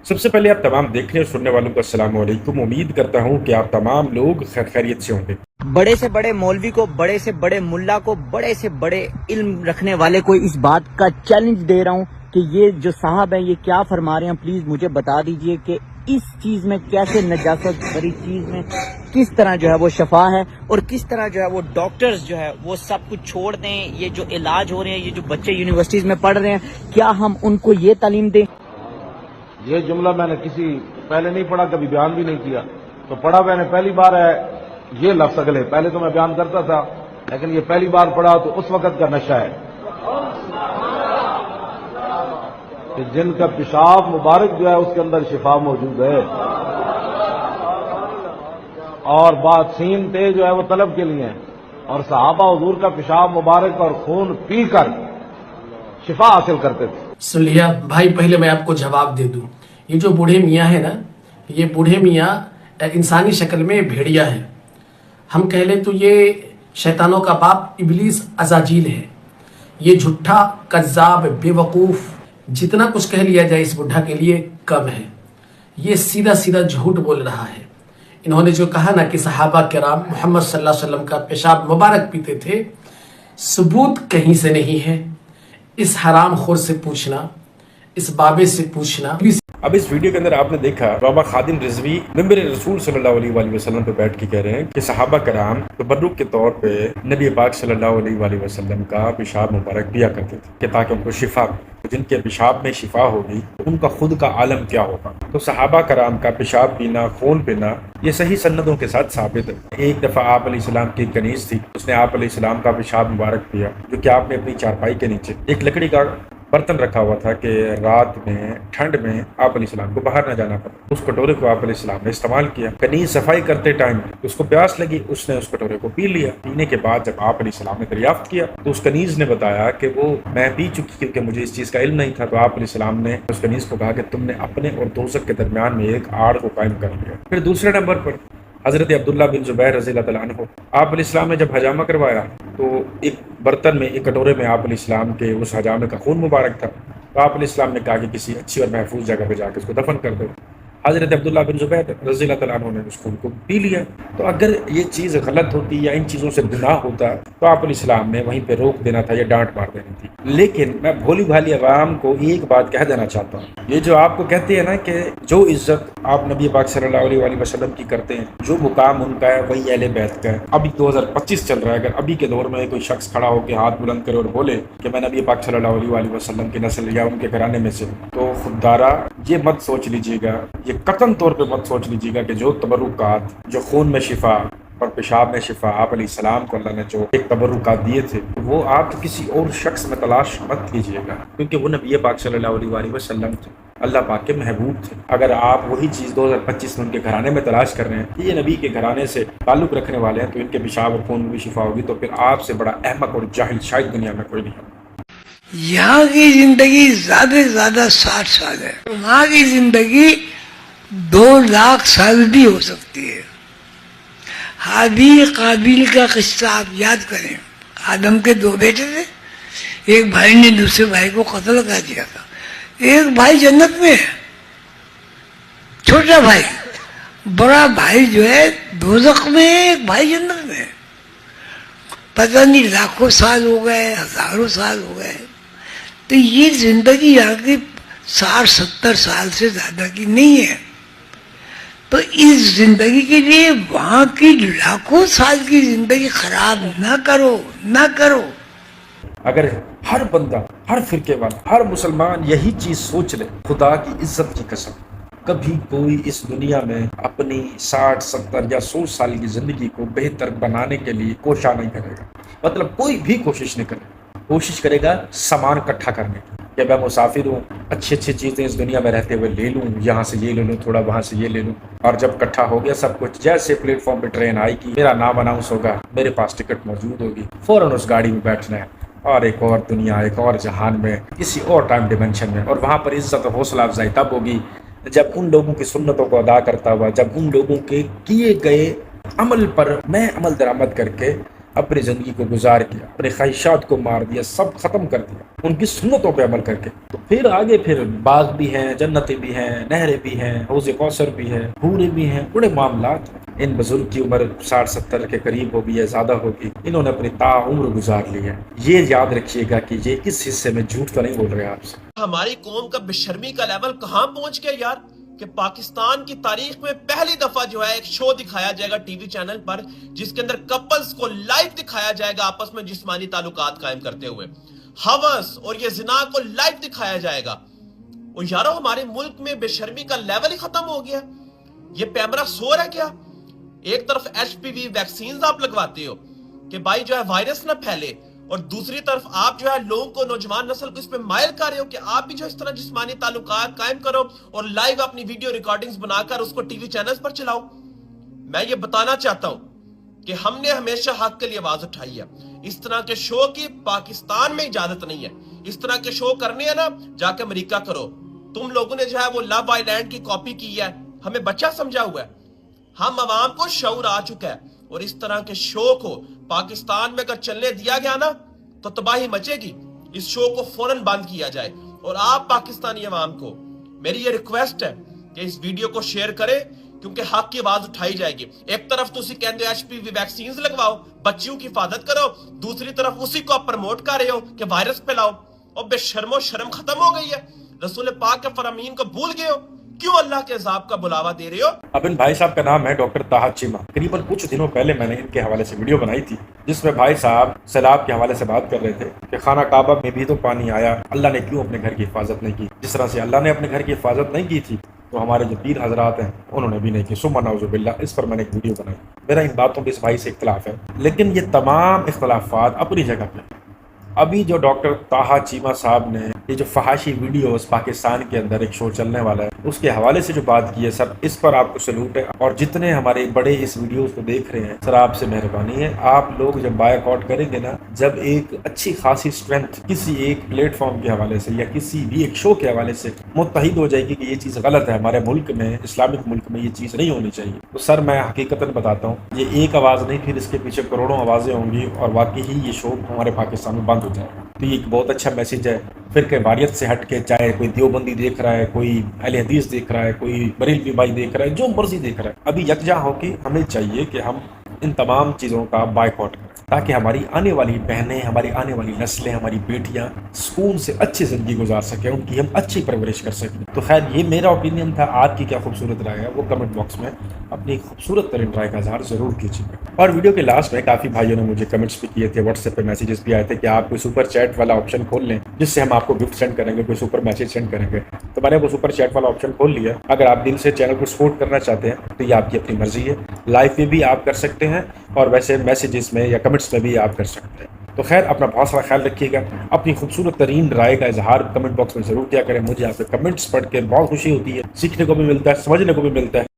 سب سے پہلے آپ تمام دیکھنے اور سننے والوں کو السلام علیکم۔ امید کرتا ہوں کہ آپ تمام لوگ خیریت سے ہوں گے۔ بڑے سے بڑے مولوی کو، بڑے سے بڑے ملا کو، بڑے سے بڑے علم رکھنے والے کو اس بات کا چیلنج دے رہا ہوں کہ یہ جو صاحب ہیں یہ کیا فرما رہے ہیں، پلیز مجھے بتا دیجئے کہ اس چیز میں کیسے نجاست بھری چیز میں کس طرح جو ہے وہ شفا ہے، اور کس طرح جو ہے وہ ڈاکٹرز جو ہے وہ سب کچھ چھوڑ دیں۔ یہ جو علاج ہو رہے ہیں، یہ جو بچے یونیورسٹیز میں پڑھ رہے ہیں، کیا ہم ان کو یہ تعلیم دیں؟ یہ جملہ میں نے کسی پہلے نہیں پڑھا، کبھی بیان بھی نہیں کیا، تو پڑھا میں نے پہلی بار ہے یہ لفظ اگلے، پہلے تو میں بیان کرتا تھا لیکن یہ پہلی بار پڑھا تو اس وقت کا نشہ ہے کہ جن کا پیشاب مبارک جو ہے اس کے اندر شفا موجود ہے، اور بات سین تے جو ہے وہ طلب کے لیے ہے، اور صحابہ حضور کا پیشاب مبارک اور خون پی کر شفا حاصل کرتے تھے۔ سن لیا بھائی، پہلے میں آپ کو جواب دے دوں، یہ جو بوڑھے میاں ہے نا، یہ بوڑھے میاں انسانی شکل میں بھیڑیا ہے، ہم کہہ لیں تو یہ شیطانوں کا باپ ابلیس عزازیل ہے۔ یہ جھوٹا، کذاب، بے وقوف، جتنا کچھ کہہ لیا جائے اس بڈھا کے لیے کم ہے۔ یہ سیدھا سیدھا جھوٹ بول رہا ہے۔ انہوں نے جو کہا نا کہ صحابہ کرام محمد صلی اللہ علیہ وسلم کا پیشاب مبارک پیتے تھے، ثبوت کہیں سے نہیں ہے۔ اس حرام خور سے پوچھنا، اس بابے سے پوچھنا۔ اب اس ویڈیو کے اندر آپ نے دیکھا بابا خادم رضوی ممبر رسول صلی اللہ علیہ وآلہ وسلم پہ بیٹھ کے کہہ رہے ہیں کہ صحابہ کرام تبرک کے طور پہ نبی پاک صلی اللہ علیہ وآلہ وسلم کا پیشاب مبارک پیا کرتے تھے کہ تاکہ ان کو شفا ملے۔ جن کے پیشاب میں شفا ہوگی تو ان کا خود کا عالم کیا ہوگا۔ تو صحابہ کرام کا پیشاب پینا، خون پینا، یہ صحیح سندوں کے ساتھ ثابت ہے۔ ایک دفعہ آپ علیہ السلام کی کنیز تھی، اس نے آپ علیہ السلام کا پیشاب مبارک پیا، جو کہ آپ نے اپنی چارپائی کے نیچے ایک لکڑی کا برتن رکھا ہوا تھا کہ رات میں ٹھنڈ میں آپ علیہ السلام کو باہر نہ جانا پڑا۔ اس کٹورے کو آپ علیہ السلام نے استعمال کیا، کنیز صفائی کرتے ٹائم اس کو پیاس لگی، اس نے اس کٹورے کو پی لیا۔ پینے کے بعد جب آپ علیہ السلام نے دریافت کیا تو اس کنیز نے بتایا کہ وہ میں پی چکی کیونکہ مجھے اس چیز کا علم نہیں تھا۔ تو آپ علیہ السلام نے اس کنیز کو کہا کہ تم نے اپنے اور دوزخ کے درمیان میں ایک آڑ کو قائم کر لیا۔ پھر دوسرے نمبر پر حضرت عبداللہ بن زبیر رضی اللہ تعالیٰ عنہ، آپ علیہ السلام نے جب حجامہ کروایا تو ایک برتن میں، ایک کٹورے میں آپ علیہ السلام کے اس حجامے کا خون مبارک تھا، تو آپ علیہ السلام نے کہا کہ کسی اچھی اور محفوظ جگہ پہ جا کے اس کو دفن کر دو۔ حضرت عبداللہ بن زبیر رضی اللہ تعالیٰ عنہ نے اس خون کو پی لیا۔ تو اگر یہ چیز غلط ہوتی یا ان چیزوں سے گناہ ہوتا تو آپ علیہ السلام نے وہیں پہ روک دینا تھا یا ڈانٹ مار دینی تھی۔ لیکن میں بھولی بھالی عوام کو ایک بات کہہ دینا چاہتا ہوں، یہ جو آپ کو کہتے ہیں نا کہ جو عزت آپ نبی پاک صلی اللہ علیہ وآلہ وسلم کی کرتے ہیں، جو مقام ان کا ہے وہی اہل بیت کا ہے۔ ابھی 2025 چل رہا ہے، اگر ابھی کے دور میں کوئی شخص کھڑا ہو کے ہاتھ بلند کرے اور بولے کہ میں نبی پاک صلی اللہ علیہ وآلہ وسلم کی نسل یا ان کے گھرانے میں سے، تو خوددارا یہ مت سوچ لیجیے گا، یہ قطعاً طور پہ مت سوچ لیجیے گا کہ جو تبرکات، جو خون میں شفا اور پیشاب میں شفا آپ علیہ السلام کو اللہ نے جو ایک تبرکات دیے تھے، وہ آپ کسی اور شخص میں تلاش مت کیجیے گا، کیونکہ وہ نبی پاک صلی اللہ علیہ وآلہ وسلم تھے، اللہ پاک کے محبوب تھے۔ اگر آپ وہی چیز 2025 میں ان کے گھرانے میں تلاش کر رہے ہیں کہ یہ نبی کے گھرانے سے تعلق رکھنے والے ہیں تو ان کے پیشاب اور خون میں بھی شفا ہوگی، تو پھر آپ سے بڑا احمق اور جاہل شاید دنیا میں کوئی نہیں ہے۔ یہاں کی زندگی زیادہ سے زیادہ 60 سال ہے، وہاں کی زندگی 2 لاکھ سال بھی ہو سکتی ہے۔ حابیل قابیل کا قصہ آپ یاد کریں، آدم کے 2 بیٹے تھے، ایک بھائی نے دوسرے بھائی کو قتل کر دیا تھا، ایک بھائی جنت میں ہے، چھوٹا بھائی، بڑا بھائی جو ہے دوزخ میں ہے، ایک بھائی جنت میں ہے۔ پتہ نہیں لاکھوں سال ہو گئے، ہزاروں سال ہو گئے، تو یہ زندگی یہاں کی 60-70 سال سے زیادہ کی نہیں ہے۔ تو اس زندگی کے لیے وہاں کی لاکھوں سال کی زندگی خراب نہ کرو، نہ کرو۔ اگر ہر بندہ، ہر فرقے والا، ہر مسلمان یہی چیز سوچ لے، خدا کی عزت کی قسم کبھی کوئی اس دنیا میں اپنی 60-70 یا 100 سال کی زندگی کو بہتر بنانے کے لیے کوشاں نہیں کرے گا۔ مطلب کوئی بھی کوشش نہیں کرے گا، کوشش کرے گا سامان اکٹھا کرنے کی، کہ میں مسافر ہوں، اچھی اچھی چیزیں اس دنیا میں رہتے ہوئے لے لوں، یہاں سے یہ لے لوں، تھوڑا وہاں سے یہ لے لوں، اور جب اکٹھا ہو گیا سب کچھ، جیسے پلیٹ فارم پہ ٹرین آئے گی، میرا نام اناؤنس ہوگا، میرے پاس ٹکٹ موجود ہوگی، فوراً اس گاڑی میں بیٹھنا ہے اور ایک اور دنیا، ایک اور جہان میں، کسی اور ٹائم ڈیمنشن میں، اور وہاں پر عزت و حوصلہ افزائی تب ہوگی جب ان لوگوں کی سنتوں کو ادا کرتا ہوا، جب ان لوگوں کے کیے گئے عمل پر میں عمل درآمد کر کے اپنی زندگی کو گزار کیا، اپنے خواہشات کو مار دیا، سب ختم کر دیا ان کی سنتوں پہ عمل کر کے، تو پھر آگے پھر باغ بھی ہیں، جنتیں بھی ہیں، نہریں بھی ہیں، حوض کوثر بھی ہے، حوریں بھی ہیں، بڑے معاملات ہیں۔ ان بزرگ کی عمر 60-70 کے قریب ہوگی یا زیادہ ہوگی، انہوں نے اپنی تا عمر گزار لی ہے۔ یہ یاد رکھیے گا کہ یہ اس حصے میں جھوٹ تو نہیں بول رہے آپ سے۔ ہماری قوم کا بے شرمی کا لیول کہاں پہنچ گیا یار، کہ پاکستان کی تاریخ میں پہلی دفعہ جو ہے ایک شو دکھایا جائے گا ٹی وی چینل پر، جس کے اندر کپلز کو لائیو دکھایا جائے گا آپس میں جسمانی تعلقات قائم کرتے ہوئے، ہوس اور یہ زنا کو لائیو دکھایا جائے گا۔ اور یارو ہمارے ملک میں بے شرمی کا لیول ہی ختم ہو گیا۔ یہ پیمرا سور ہے کیا؟ ایک طرف ایچ پی وی ویکسینز آپ لگواتے ہو کہ بھائی جو ہے وائرس نہ پھیلے، اور دوسری طرف آپ جو ہے لوگوں کو، نوجوان نسل کو اس پہ مائل کر رہے ہو کہ آپ بھی جو اس طرح جسمانی تعلقات قائم کرو اور لائیو اپنی ویڈیو ریکارڈنگز بنا کر اس کو ٹی وی چینلز پر چلاؤ۔ میں یہ بتانا چاہتا ہوں کہ ہم نے ہمیشہ حق کے لیے آواز اٹھائی ہے۔ اس طرح کے شو کی پاکستان میں اجازت نہیں ہے۔ اس طرح کے شو کرنے ہیں نا، جا کے امریکہ کرو۔ تم لوگوں نے جو ہے وہ لو آئی لینڈ کی کاپی کی ہے، ہمیں بچہ سمجھا ہوا ہے۔ ہم عوام کو شعور آ چکا ہے، اور اس طرح کے شو کو پاکستان میں اگر چلنے دیا گیا نا تو تباہی مچے گی۔ اس شو کو فوراً بند کیا جائے، اور آپ پاکستانی عوام کو میری یہ ریکویسٹ ہے کہ اس ویڈیو کو شیئر کریں، کیونکہ حق کی آواز اٹھائی جائے گی۔ ایک طرف تو اسی کہتے ہو ایچ پی وی ویکسینز لگواؤ، بچیوں کی حفاظت کرو، دوسری طرف اسی کو آپ پروموٹ کر رہے ہو کہ وائرس پھیلاؤ۔ اور بے شرم و شرم ختم ہو گئی ہے، رسول پاک کے فرامین کو بھول گئے ہو، کیوں اللہ کے عذاب کا بلاوا دے رہے ہو؟ اب ان بھائی صاحب کا نام ہے ڈاکٹر طاہا چیمہ۔ قریباً کچھ دنوں پہلے میں نے ان کے حوالے سے ویڈیو بنائی تھی، جس میں بھائی صاحب سیلاب کے حوالے سے بات کر رہے تھے کہ خانہ کعبہ میں بھی تو پانی آیا، اللہ نے کیوں اپنے گھر کی حفاظت نہیں کی؟ جس طرح سے اللہ نے اپنے گھر کی حفاظت نہیں کی تھی تو ہمارے جو پیر حضرات ہیں انہوں نے بھی نہیں کی۔ ثم نعوذ باللہ، اس پر میں نے ایک ویڈیو بنائی۔ میرا ان باتوں پہ اس بھائی سے اختلاف ہے، لیکن یہ تمام اختلافات اپنی جگہ پہ۔ ابھی جو ڈاکٹر طاہا چیمہ صاحب نے یہ جو فحاشی ویڈیوز پاکستان کے اندر ایک شو چلنے والا ہے اس کے حوالے سے جو بات کی ہے سر، اس پر آپ کو سلوٹ ہے۔ اور جتنے ہمارے بڑے اس ویڈیوز کو دیکھ رہے ہیں سر، آپ سے مہربانی ہے، آپ لوگ جب بائیک آؤٹ کریں گے نا، جب ایک اچھی خاصی اسٹرینتھ کسی ایک پلیٹ فارم کے حوالے سے یا کسی بھی ایک شو کے حوالے سے متحد ہو جائے گی کہ یہ چیز غلط ہے، ہمارے ملک میں، اسلامک ملک میں یہ چیز نہیں ہونی چاہیے، تو سر میں حقیقتاً بتاتا ہوں یہ ایک آواز نہیں، پھر اس کے پیچھے کروڑوں آوازیں ہوں گی، اور واقعی ہی یہ شو ہمارے پاکستان میں بند ہو جائے گا۔ تو یہ ایک بہت اچھا میسج ہے فرقہ واریت سے ہٹ کے، چاہے کوئی دیوبندی دیکھ رہا ہے، کوئی اہل حدیث دیکھ رہا ہے، کوئی بریلوی بھائی دیکھ رہا ہے، جو مرضی دیکھ رہا ہے، ابھی یکجا ہو کے ہمیں چاہیے کہ ہم ان تمام چیزوں کا بائیکاٹ کریں تاکہ ہماری آنے والی بہنیں، ہماری آنے والی نسلیں، ہماری بیٹیاں سکون سے اچھی زندگی گزار سکیں، ان کی ہم اچھی پرورش کر سکیں۔ تو خیر یہ میرا اوپینین تھا، آپ کی کیا خوبصورت رائے ہے وہ کمنٹ باکس میں اپنی خوبصورت ترین رائے کا اظہار ضرور کیجیے گا۔ اور ویڈیو کے لاسٹ میں کافی بھائیوں نے مجھے کمنٹس بھی کیے تھے، واٹس ایپ پہ میسیجز بھی آئے تھے کہ آپ کوئی سپر چیٹ والا آپشن کھول لیں جس سے ہم آپ کو گفٹ سینڈ کریں گے، کوئی سپر میسیج سینڈ کریں گے، تو میں نے وہ سپر چیٹ والا آپشن کھول لیا۔ اگر آپ دل سے چینل کو سپورٹ کرنا چاہتے ہیں تو یہ آپ کی اپنی مرضی ہے، لائیو میں بھی آپ کر سکتے ہیں اور ویسے میسیجز میں یا کمنٹس میں بھی آپ کر سکتے ہیں۔ تو خیر اپنا بہت سارا خیال رکھیے گا، اپنی خوبصورت ترین رائے کا اظہار کمنٹ باکس میں ضرور کیا کریں، مجھے آپ کے کمنٹس پڑھ کے بہت خوشی ہوتی ہے، سیکھنے کو بھی ملتا ہے، سمجھنے کو بھی ملتا ہے۔